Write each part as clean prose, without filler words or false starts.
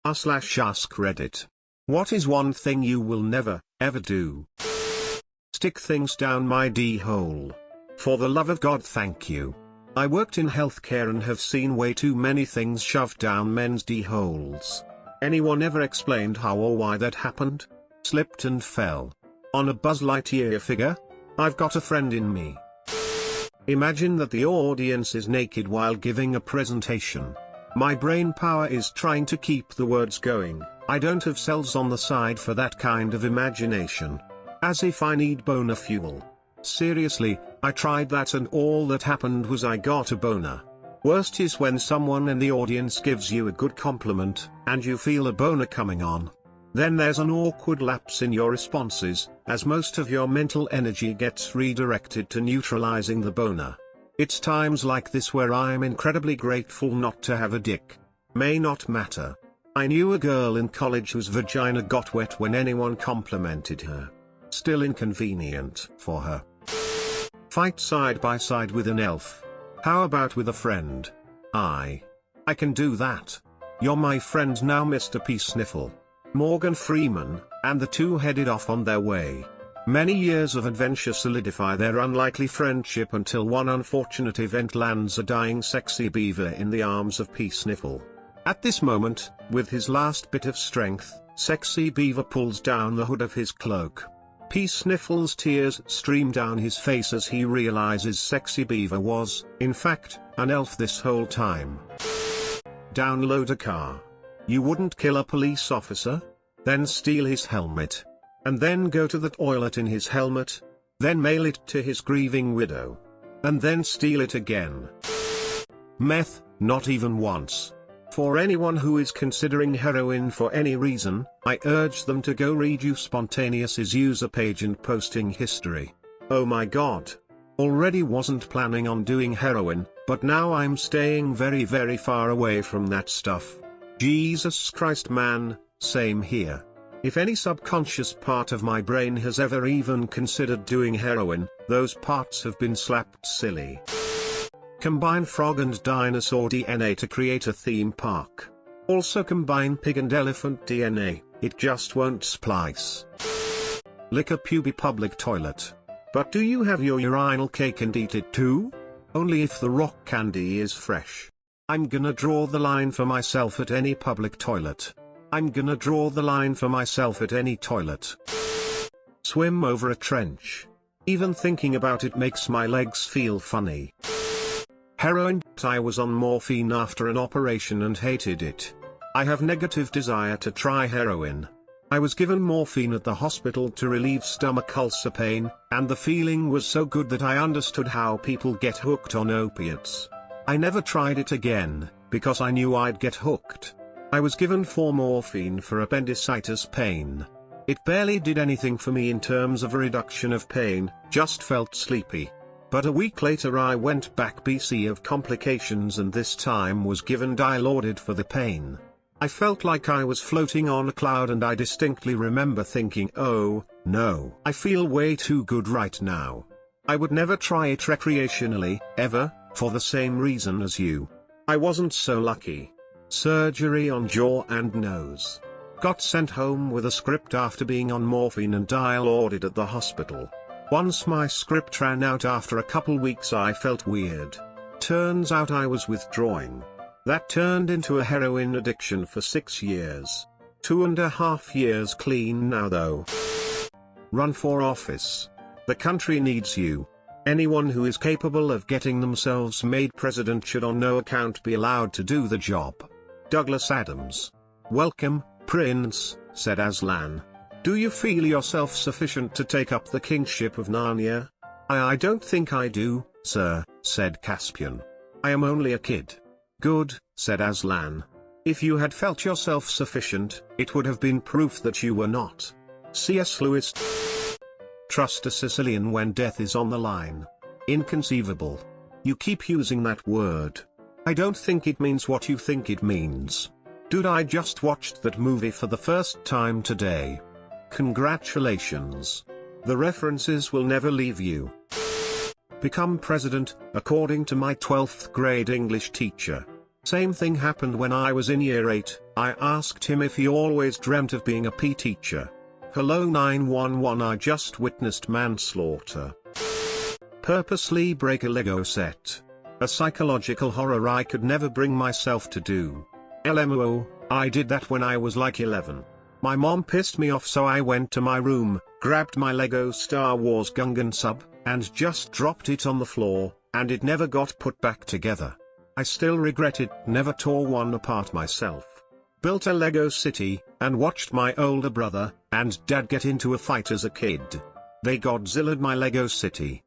r/ask Reddit. What is one thing you will never, ever do? Stick things down my d-hole. For the love of God, thank you. I worked in healthcare and have seen way too many things shoved down men's d-holes. Anyone ever explained how or why that happened? Slipped and fell. On a Buzz Lightyear figure? I've got a friend in me. Imagine that the audience is naked while giving a presentation. My brain power is trying to keep the words going. I don't have cells on the side for that kind of imagination. As if I need boner fuel. Seriously, I tried that and all that happened was I got a boner. Worst is when someone in the audience gives you a good compliment, and you feel a boner coming on. Then there's an awkward lapse in your responses, as most of your mental energy gets redirected to neutralizing the boner. It's times like this where I'm incredibly grateful not to have a dick. May not matter. I knew a girl in college whose vagina got wet when anyone complimented her. Still inconvenient for her. Fight side by side with an elf. How about with a friend? I can do that. You're my friend now, Mr. P. Sniffle. Morgan Freeman, and the two headed off on their way. Many years of adventure solidify their unlikely friendship until one unfortunate event lands a dying sexy beaver in the arms of P. Sniffle. At this moment, with his last bit of strength, sexy beaver pulls down the hood of his cloak. P. Sniffle's tears stream down his face as he realizes sexy beaver was, in fact, an elf this whole time. Download a car. You wouldn't kill a police officer? Then steal his helmet. And then go to the toilet in his helmet. Then mail it to his grieving widow. And then steal it again. Meth, not even once. For anyone who is considering heroin for any reason, I urge them to go read You Spontaneous's user page and posting history. Oh my god. Already wasn't planning on doing heroin, but now I'm staying very very far away from that stuff. Jesus Christ man, same here. If any subconscious part of my brain has ever even considered doing heroin, those parts have been slapped silly. Combine frog and dinosaur DNA to create a theme park. Also combine pig and elephant DNA, it just won't splice. Lick a puby public toilet. But do you have your urinal cake and eat it too? Only if the rock candy is fresh. I'm gonna draw the line for myself at any public toilet. I'm gonna draw the line for myself at any toilet. Swim over a trench. Even thinking about it makes my legs feel funny. Heroin. I was on morphine after an operation and hated it. I have negative desire to try heroin. I was given morphine at the hospital to relieve stomach ulcer pain, and the feeling was so good that I understood how people get hooked on opiates. I never tried it again, because I knew I'd get hooked. I was given 4 morphine for appendicitis pain. It barely did anything for me in terms of a reduction of pain, just felt sleepy. But a week later I went back BC of complications and this time was given Dilaudid for the pain. I felt like I was floating on a cloud and I distinctly remember thinking, oh, no, I feel way too good right now. I would never try it recreationally, ever, for the same reason as you. I wasn't so lucky. Surgery on jaw and nose. Got sent home with a script after being on morphine and Dilaudid at the hospital. Once my script ran out after a couple weeks I felt weird. Turns out I was withdrawing. That turned into a heroin addiction for 6 years. 2.5 years clean now though. Run for office. The country needs you. Anyone who is capable of getting themselves made president should on no account be allowed to do the job. Douglas Adams. Welcome, Prince, said Aslan. Do you feel yourself sufficient to take up the kingship of Narnia? I don't think I do, sir, said Caspian. I am only a kid. Good, said Aslan. If you had felt yourself sufficient, it would have been proof that you were not. C.S. Lewis. Trust a Sicilian when death is on the line. Inconceivable. You keep using that word. I don't think it means what you think it means. Dude, I just watched that movie for the first time today. Congratulations. The references will never leave you. Become president, according to my 12th grade English teacher. Same thing happened when I was in year 8, I asked him if he always dreamt of being a PE teacher. Hello 911, I just witnessed manslaughter. Purposely break a Lego set. A psychological horror I could never bring myself to do. LMO, I did that when I was like 11. My mom pissed me off, so I went to my room, grabbed my Lego Star Wars Gungan sub, and just dropped it on the floor, and it never got put back together. I still regret it, never tore one apart myself. Built a Lego city, and watched my older brother and dad get into a fight as a kid. They Godzilla'd my Lego city.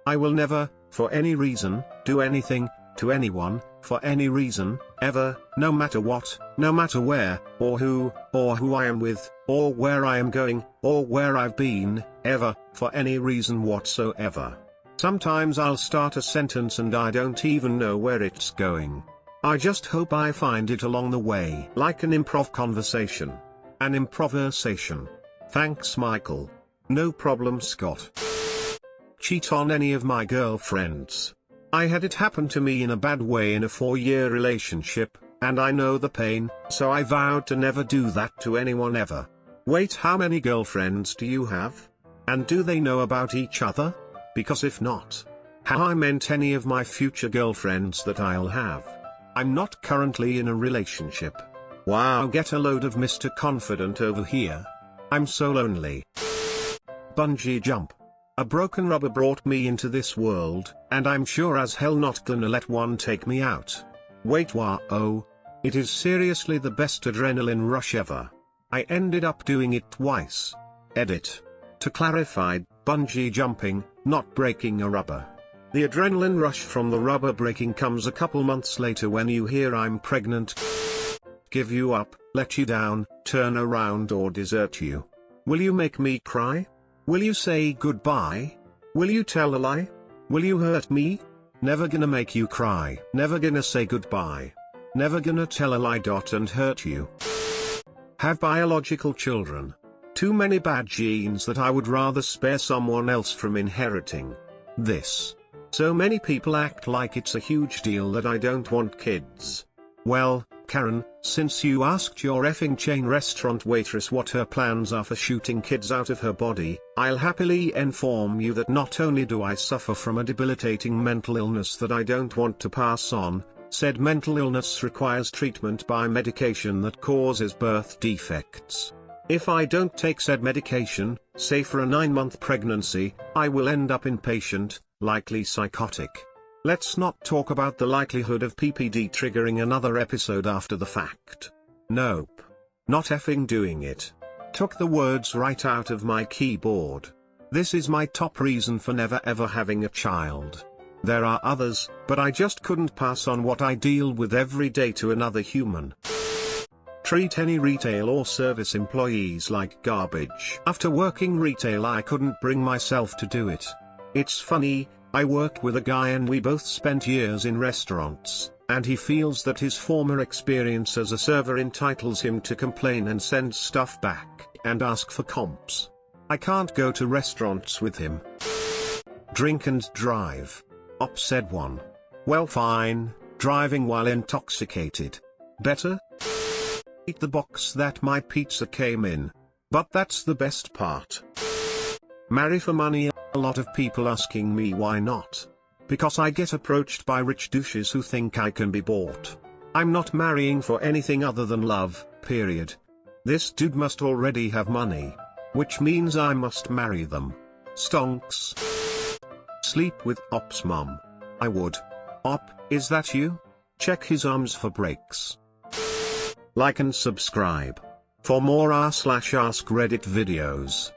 I will never, for any reason, do anything to anyone, for any reason, ever, no matter what, no matter where, or who I am with, or where I am going, or where I've been, ever, for any reason whatsoever. Sometimes I'll start a sentence and I don't even know where it's going. I just hope I find it along the way. Like an improv conversation. An improvisation. Thanks Michael. No problem Scott. Cheat on any of my girlfriends. I had it happen to me in a bad way in a 4-year relationship, and I know the pain, so I vowed to never do that to anyone ever. Wait, how many girlfriends do you have? And do they know about each other? Because if not, how I meant any of my future girlfriends that I'll have. I'm not currently in a relationship. Wow, get a load of Mr. Confident over here. I'm so lonely. Bungee jump. A broken rubber brought me into this world, and I'm sure as hell not gonna let one take me out. Wait, wow, it is seriously the best adrenaline rush ever. I ended up doing it twice. Edit. To clarify, bungee jumping, not breaking a rubber. The adrenaline rush from the rubber breaking comes a couple months later when you hear I'm pregnant, give you up, let you down, turn around or desert you. Will you make me cry? Will you say goodbye? Will you tell a lie? Will you hurt me? Never gonna make you cry. Never gonna say goodbye. Never gonna tell a lie and hurt you. Have biological children. Too many bad genes that I would rather spare someone else from inheriting. This. So many people act like it's a huge deal that I don't want kids. Well, Karen, since you asked your effing chain restaurant waitress what her plans are for shooting kids out of her body, I'll happily inform you that not only do I suffer from a debilitating mental illness that I don't want to pass on, said mental illness requires treatment by medication that causes birth defects. If I don't take said medication, say for a 9-month pregnancy, I will end up inpatient, likely psychotic. Let's not talk about the likelihood of PPD triggering another episode after the fact. Nope. Not effing doing it. Took the words right out of my keyboard. This is my top reason for never ever having a child. There are others, but I just couldn't pass on what I deal with every day to another human. Treat any retail or service employees like garbage. After working retail, I couldn't bring myself to do it. It's funny, I worked with a guy and we both spent years in restaurants, and he feels that his former experience as a server entitles him to complain and send stuff back, and ask for comps. I can't go to restaurants with him. Drink and drive. Op said one. Well fine, driving while intoxicated. Better? Eat the box that my pizza came in. But that's the best part. Marry for money. A lot of people asking me why not. Because I get approached by rich douches who think I can be bought. I'm not marrying for anything other than love, period. This dude must already have money. Which means I must marry them. Stonks. Sleep with Op's mom. I would. Op, is that you? Check his arms for breaks. Like and subscribe. For more r/ask Reddit videos.